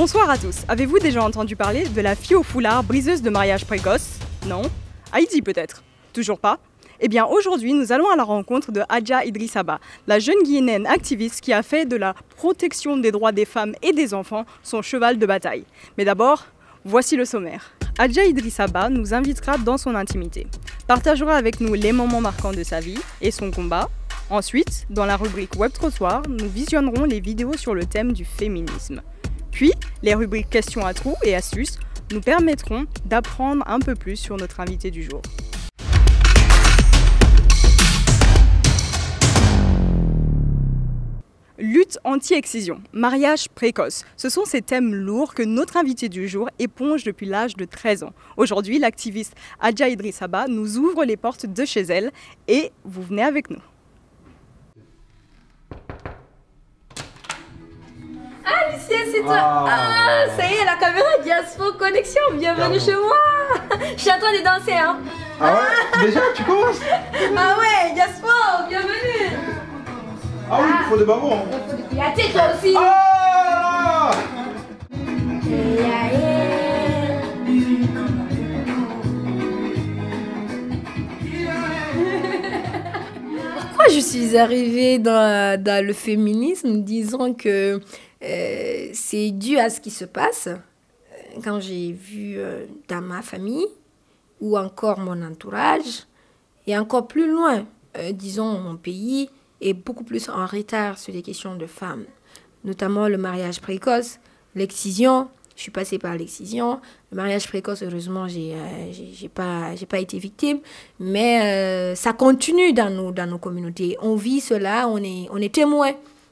Bonsoir à tous. Avez-vous déjà entendu parler de la fille au foulard briseuse de mariage précoce? Non? Haïti peut-être? Toujours pas? Eh bien aujourd'hui, nous allons à la rencontre de Adja Idrissaba, la jeune Guinéenne activiste qui a fait de la protection des droits des femmes et des enfants son cheval de bataille. Mais d'abord, voici le sommaire. Adja Idrissaba nous invitera dans son intimité, partagera avec nous les moments marquants de sa vie et son combat. Ensuite, dans la rubrique Web Trottoir, nous visionnerons les vidéos sur le thème du féminisme. Puis, les rubriques questions à trous et astuces nous permettront d'apprendre un peu plus sur notre invité du jour. Lutte anti-excision, mariage précoce, ce sont ces thèmes lourds que notre invité du jour éponge depuis l'âge de 13 ans. Aujourd'hui, l'activiste Adja Idrissaba nous ouvre les portes de chez elle et vous venez avec nous. Ah Lucien, c'est toi. Ah, ça y est, la caméra Diaspo Connexion, bienvenue chez moi. Je suis en train de danser, hein. Ah ouais, déjà, tu commences? Ah ouais, Diaspo, bienvenue. Ah oui, il faut des bavons. Il y a tes toi aussi. Ah! Pourquoi je suis arrivée dans le féminisme? Disons que c'est dû à ce qui se passe quand j'ai vu dans ma famille ou encore mon entourage et encore plus loin, disons mon pays est beaucoup plus en retard sur les questions de femmes, notamment le mariage précoce, l'excision. Je suis passée par l'excision. Le mariage précoce, heureusement, j'ai pas été victime. Mais ça continue dans nos communautés. On vit cela, on est témoin.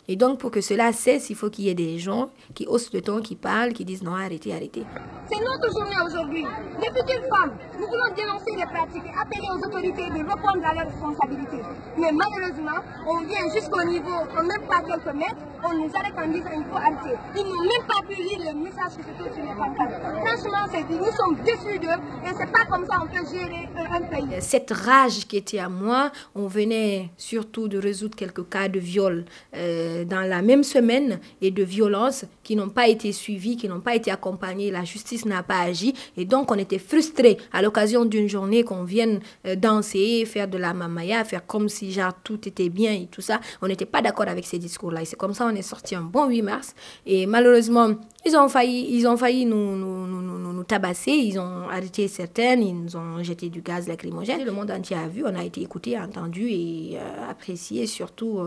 Et donc, pour que cela cesse, il faut qu'il y ait des gens qui haussent le ton, qui parlent, qui disent non, arrêtez, arrêtez. C'est notre journée aujourd'hui. Les futures femmes, nous voulons dénoncer les pratiques et appeler aux autorités de répondre à leurs responsabilités. Mais malheureusement, on vient jusqu'au niveau, on même pas quelques mètres, on nous arrête en disant qu'il faut arrêter. Ils n'ont même pas pu lire le message qui se trouve sur les pancartes. Franchement, nous sommes déçus d'eux et c'est pas comme ça qu'on peut gérer un pays. Cette rage qui était à moi, on venait surtout de résoudre quelques cas de viol dans la même semaine et de violences qui n'ont pas été suivies, qui n'ont pas été accompagnées, la justice n'a pas agi et donc on était frustrés à l'occasion d'une journée qu'on vienne danser, faire de la mamaya, faire comme si genre tout était bien et tout ça. On n'était pas d'accord avec ces discours-là et c'est comme ça on est sorti un bon 8 mars et malheureusement ils ont failli nous tabasser, ils ont arrêté certaines, ils nous ont jeté du gaz lacrymogène. Le monde entier a vu, on a été écouté, entendu et apprécié, surtout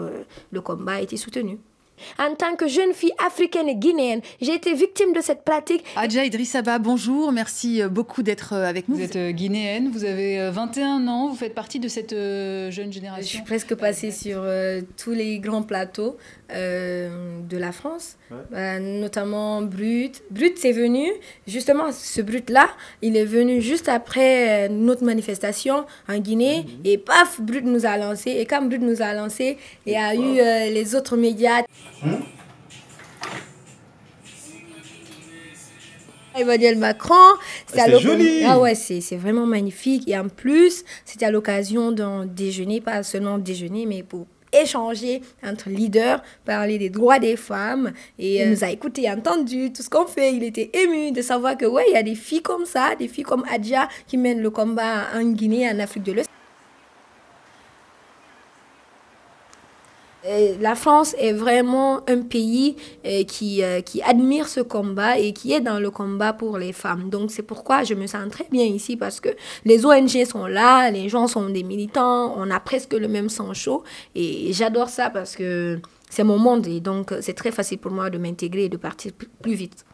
le combat a été soutenu. En tant que jeune fille africaine et guinéenne, j'ai été victime de cette pratique. Adja Idrissaba, bonjour, merci beaucoup d'être avec nous. Vous êtes guinéenne, vous avez 21 ans, vous faites partie de cette jeune génération. Je suis presque passée sur tous les grands plateaux de la France, notamment Brut. Brut, c'est venu, justement, ce Brut-là, il est venu juste après notre manifestation en Guinée, et paf, Brut nous a lancé. Et quand Brut nous a lancé, il y a eu les autres médias. Emmanuel Macron, c'est joli. Ah ouais, c'est vraiment magnifique. Et en plus, c'était à l'occasion d'un déjeuner, pas seulement déjeuner, mais pour échanger entre leaders, parler des droits des femmes. Et il nous a écouté, entendu tout ce qu'on fait. Il était ému de savoir que ouais, il y a des filles comme ça, des filles comme Adja qui mènent le combat en Guinée, en Afrique de l'Ouest. La France est vraiment un pays qui admire ce combat et qui est dans le combat pour les femmes. Donc c'est pourquoi je me sens très bien ici parce que les ONG sont là, les gens sont des militants, on a presque le même sang chaud et j'adore ça parce que c'est mon monde et donc c'est très facile pour moi de m'intégrer et de partir plus vite.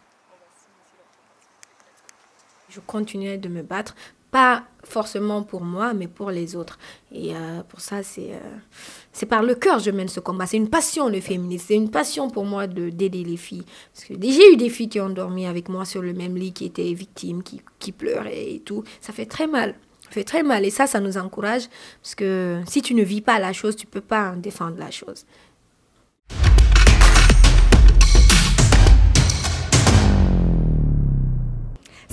Je continuerai de me battre. Pas forcément pour moi, mais pour les autres. Et pour ça, c'est par le cœur que je mène ce combat. C'est une passion, le féminisme. C'est une passion pour moi d'aider les filles. Parce que j'ai eu des filles qui ont dormi avec moi sur le même lit, qui étaient victimes, qui pleuraient et tout. Ça fait très mal. Ça fait très mal. Et ça nous encourage. Parce que si tu ne vis pas la chose, tu ne peux pas défendre la chose.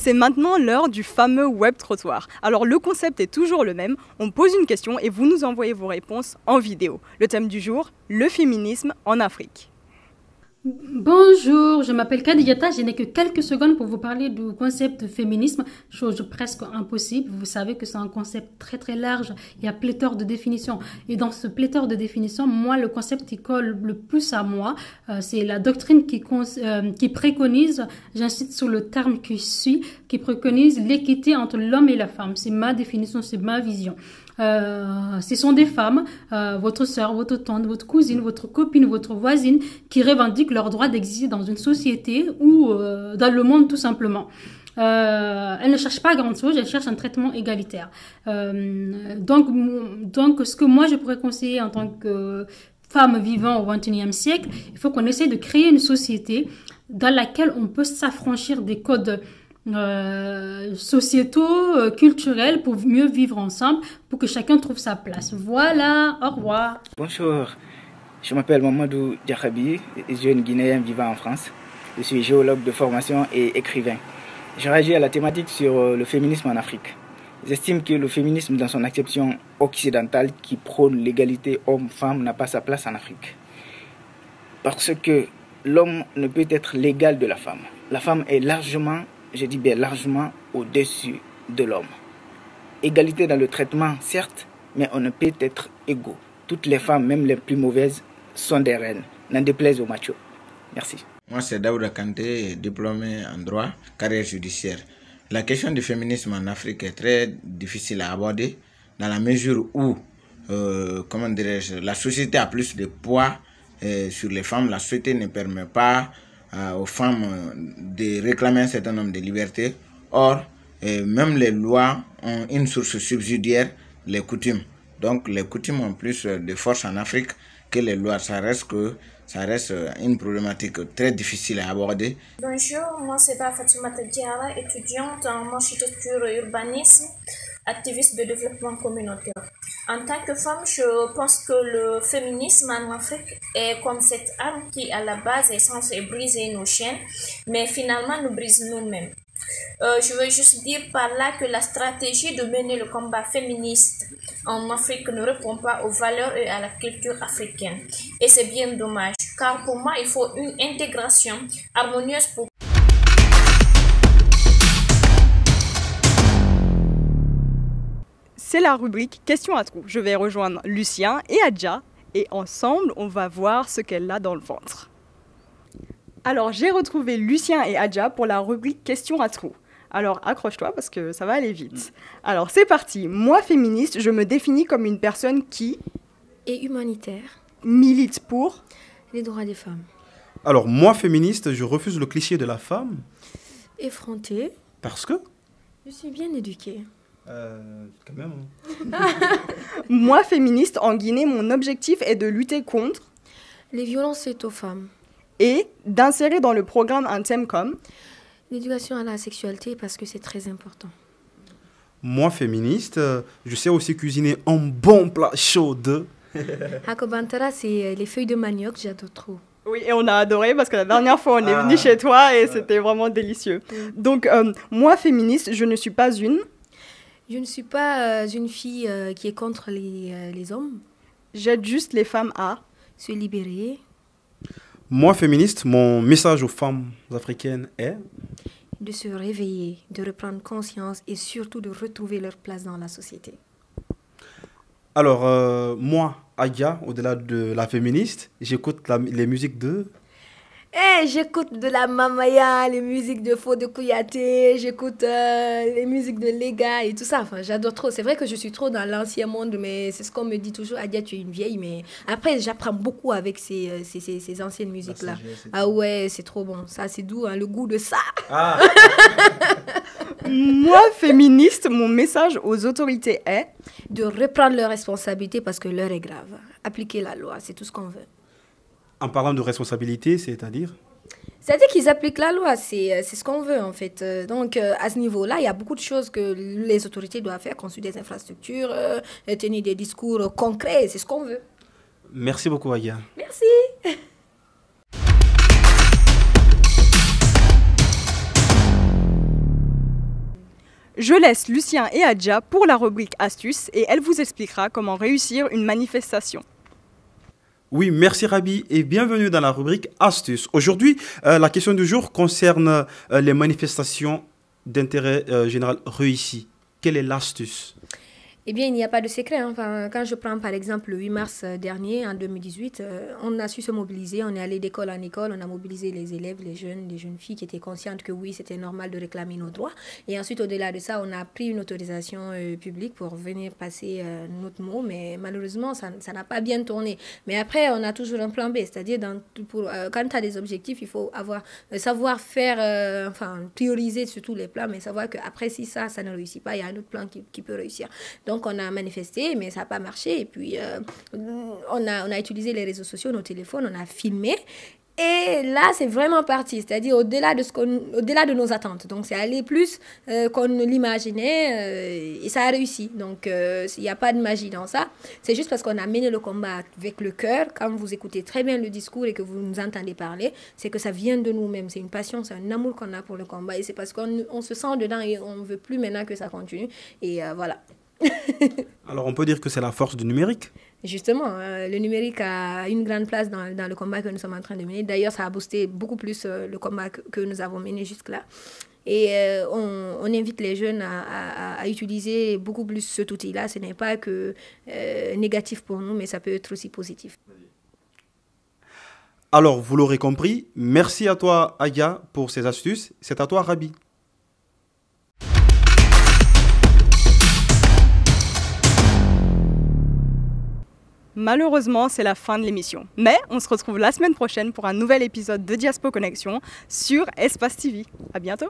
C'est maintenant l'heure du fameux Web Trottoir. Alors le concept est toujours le même, on pose une question et vous nous envoyez vos réponses en vidéo. Le thème du jour, le féminisme en Afrique. Bonjour, je m'appelle Kadiyata, je n'ai que quelques secondes pour vous parler du concept de féminisme, chose presque impossible. Vous savez que c'est un concept très très large, il y a pléthore de définitions. Et dans ce pléthore de définitions, moi, le concept qui colle le plus à moi, c'est la doctrine qui préconise, j'insiste sur le terme qui suit, qui préconise l'équité entre l'homme et la femme. C'est ma définition, c'est ma vision. Ce sont des femmes, votre sœur, votre tante, votre cousine, votre copine, votre voisine, qui revendiquent leur droit d'exister dans une société ou dans le monde tout simplement. Elles ne cherchent pas grand chose, elles cherchent un traitement égalitaire. Donc, ce que moi je pourrais conseiller en tant que femme vivant au XXIe siècle, il faut qu'on essaie de créer une société dans laquelle on peut s'affranchir des codes sociétaux, culturels, pour mieux vivre ensemble, pour que chacun trouve sa place. Voilà, au revoir. Bonjour, je m'appelle Mamadou Diakhabi, jeune Guinéen vivant en France. Je suis géologue de formation et écrivain. Je réagis à la thématique sur le féminisme en Afrique. J'estime que le féminisme dans son acception occidentale qui prône l'égalité homme-femme n'a pas sa place en Afrique. Parce que l'homme ne peut être l'égal de la femme. La femme est largement, je dis bien largement, au-dessus de l'homme. Égalité dans le traitement, certes, mais on ne peut être égaux. Toutes les femmes, même les plus mauvaises, sont des reines, n'en déplaise aux machos. Merci. Moi, c'est Daouda Kanté, diplômé en droit, carrière judiciaire. La question du féminisme en Afrique est très difficile à aborder dans la mesure où, comment dirais-je, la société a plus de poids sur les femmes. La société ne permet pas aux femmes de réclamer un certain nombre de libertés. Or, même les lois ont une source subsidiaire, les coutumes. Donc, les coutumes ont plus de force en Afrique que les lois. Ça reste une problématique très difficile à aborder. Bonjour, moi c'est Fatimata Diara, étudiante en architecture et urbanisme, activiste de développement communautaire. En tant que femme, je pense que le féminisme en Afrique est comme cette arme qui, à la base, est censée briser nos chaînes, mais finalement nous brise nous-mêmes. Je veux juste dire par là que la stratégie de mener le combat féministe en Afrique ne répond pas aux valeurs et à la culture africaine. Et c'est bien dommage, car pour moi, il faut une intégration harmonieuse pour... C'est la rubrique Question à trous. Je vais rejoindre Lucien et Adja et ensemble, on va voir ce qu'elle a dans le ventre. Alors, j'ai retrouvé Lucien et Adja pour la rubrique Question à trous. Alors, accroche-toi parce que ça va aller vite. Alors, c'est parti. Moi, féministe, je me définis comme une personne qui... Et humanitaire. Milite pour... Les droits des femmes. Alors, moi, féministe, je refuse le cliché de la femme. Effrontée. Parce que... Je suis bien éduquée. Quand même. Moi, féministe, en Guinée, mon objectif est de lutter contre... Les violences faites aux femmes. Et d'insérer dans le programme un thème comme... L'éducation à la sexualité, parce que c'est très important. Moi, féministe, je sais aussi cuisiner un bon plat chaud de... Hakobantara, c'est les feuilles de manioc, j'adore trop. Oui, et on a adoré parce que la dernière fois, on est venu chez toi et c'était vraiment délicieux. Donc, moi, féministe, je ne suis pas une... Je ne suis pas une fille qui est contre les hommes. J'aide juste les femmes à... Se libérer. Moi, féministe, mon message aux femmes africaines est... De se réveiller, de reprendre conscience et surtout de retrouver leur place dans la société. Alors, moi, Adja, au-delà de la féministe, j'écoute les musiques de... J'écoute de la Mamaya, les musiques de Fodé Kouyaté, j'écoute les musiques de Lega et tout ça. Enfin, j'adore trop. C'est vrai que je suis trop dans l'ancien monde, mais c'est ce qu'on me dit toujours. Adia, tu es une vieille, mais après, j'apprends beaucoup avec ces anciennes musiques-là. Ah ouais, c'est trop bon. Ça, c'est doux, hein, le goût de ça. Ah. Moi, féministe, mon message aux autorités est... De reprendre leurs responsabilités parce que l'heure est grave. Appliquer la loi, c'est tout ce qu'on veut. En parlant de responsabilité, c'est-à-dire? C'est-à-dire qu'ils appliquent la loi, c'est ce qu'on veut en fait. Donc à ce niveau-là, il y a beaucoup de choses que les autorités doivent faire, construire des infrastructures, tenir des discours concrets, c'est ce qu'on veut. Merci beaucoup, Aya. Merci. Je laisse Lucien et Adja pour la rubrique Astuces et elle vous expliquera comment réussir une manifestation. Oui, merci Rabi et bienvenue dans la rubrique Astuces. Aujourd'hui, la question du jour concerne les manifestations d'intérêt général réussies. Quelle est l'astuce? Eh bien, il n'y a pas de secret. Hein. Enfin, quand je prends par exemple le 8 mars dernier, en 2018, on a su se mobiliser. On est allé d'école en école. On a mobilisé les élèves, les jeunes filles qui étaient conscientes que oui, c'était normal de réclamer nos droits. Et ensuite, au-delà de ça, on a pris une autorisation publique pour venir passer notre mot. Mais malheureusement, ça n'a pas bien tourné. Mais après, on a toujours un plan B. C'est-à-dire, quand tu as des objectifs, il faut savoir faire, prioriser surtout les plans, mais savoir qu'après, si ça ne réussit pas, il y a un autre plan qui peut réussir. Donc, on a manifesté, mais ça n'a pas marché. Et puis, on a utilisé les réseaux sociaux, nos téléphones, on a filmé. Et là, c'est vraiment parti, c'est-à-dire au-delà de nos attentes. Donc, c'est allé plus qu'on ne l'imaginait et ça a réussi. Donc, il n'y a pas de magie dans ça. C'est juste parce qu'on a mené le combat avec le cœur. Quand vous écoutez très bien le discours et que vous nous entendez parler, c'est que ça vient de nous-mêmes. C'est une passion, c'est un amour qu'on a pour le combat. Et c'est parce qu'on se sent dedans et on ne veut plus maintenant que ça continue. Et voilà. Alors, on peut dire que c'est la force du numérique. Justement, le numérique a une grande place dans le combat que nous sommes en train de mener. D'ailleurs, ça a boosté beaucoup plus le combat que nous avons mené jusque-là. Et on invite les jeunes à utiliser beaucoup plus cet outil-là. Ce n'est pas que négatif pour nous, mais ça peut être aussi positif. Alors, vous l'aurez compris, merci à toi, Aya, pour ces astuces. C'est à toi, Rabi. Malheureusement, c'est la fin de l'émission. Mais on se retrouve la semaine prochaine pour un nouvel épisode de Diaspo Connexion sur Espace TV. À bientôt.